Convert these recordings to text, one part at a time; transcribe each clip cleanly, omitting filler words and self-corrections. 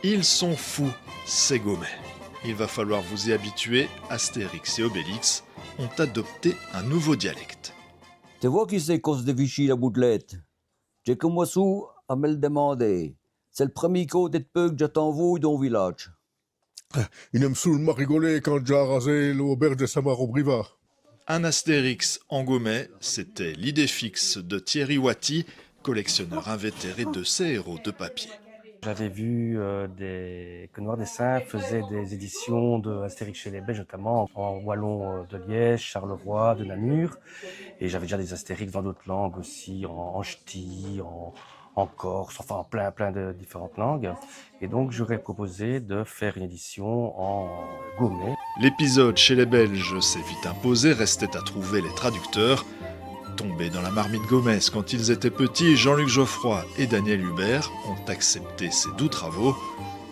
Ils sont fous, ces Gaumais. Il va falloir vous y habituer, Astérix et Obélix ont adopté un nouveau dialecte. Tu vois qui c'est cause de Vichy la boudelette? J'ai que moi sous à me le demander. C'est le premier côté de peu que je t'envoie dans le village. Il aime seulement rigoler quand j'ai rasé l'auberge de Samaro-Briva. Un Astérix en Gaumais, c'était l'idée fixe de Thierry Watty, collectionneur invétéré de ces héros de papier. J'avais vu que Noir Dessin faisait des éditions de Astérix chez les Belges, notamment en wallon de Liège, Charleroi, de Namur. Et j'avais déjà des Astérix dans d'autres langues aussi, en ch'ti, en corse, enfin plein de différentes langues. Et donc j'aurais proposé de faire une édition en Gaumais. L'épisode chez les Belges s'est vite imposé, restait à trouver les traducteurs. Tombés dans la marmite gaumaise quand ils étaient petits, Jean-Luc Geoffroy et Daniel Hubert ont accepté ces doux travaux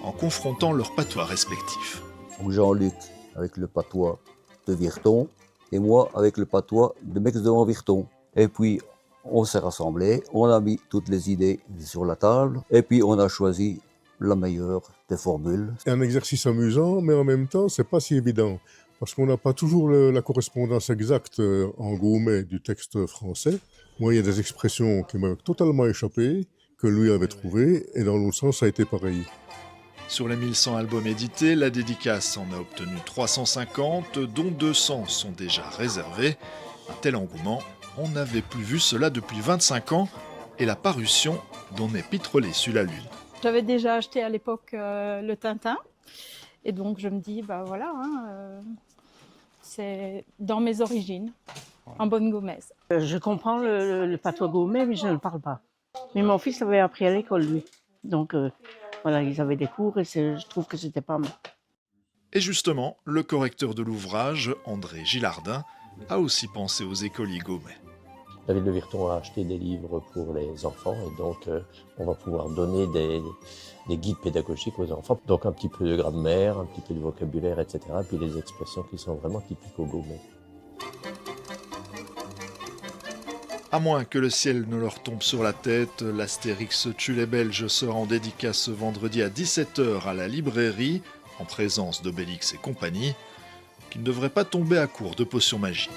en confrontant leurs patois respectifs. Jean-Luc avec le patois de Virton et moi avec le patois de Mex-de-Virton. Et puis on s'est rassemblés, on a mis toutes les idées sur la table et puis on a choisi la meilleure des formules. C'est un exercice amusant, mais en même temps, c'est pas si évident. Parce qu'on n'a pas toujours la correspondance exacte en Gaumais du texte français. Moi, il y a des expressions qui m'ont totalement échappé, que lui avait trouvées, et dans l'autre sens, ça a été pareil. Sur les 1100 albums édités, la dédicace en a obtenu 350, dont 200 sont déjà réservés. Un tel engouement, on n'avait plus vu cela depuis 25 ans, et la parution d'On est pétrolé sur la Lune. J'avais déjà acheté à l'époque le Tintin, et donc je me dis, voilà, c'est dans mes origines, en bonne gaumaise. Je comprends le patois gaumais, mais je ne le parle pas. Mais mon fils avait appris à l'école, lui. Donc voilà, ils avaient des cours et je trouve que c'était pas mal. Et justement, le correcteur de l'ouvrage, André Gilardin, a aussi pensé aux écoliers gaumais. La ville de Virton a acheté des livres pour les enfants et donc on va pouvoir donner des guides pédagogiques aux enfants. Donc un petit peu de grammaire, un petit peu de vocabulaire, etc. Puis des expressions qui sont vraiment typiques au Gaumais. À moins que le ciel ne leur tombe sur la tête, l'Astérix tue les Belges sera en dédicace ce vendredi à 17h à la librairie, en présence d'Obélix et compagnie, qui ne devrait pas tomber à court de potions magiques.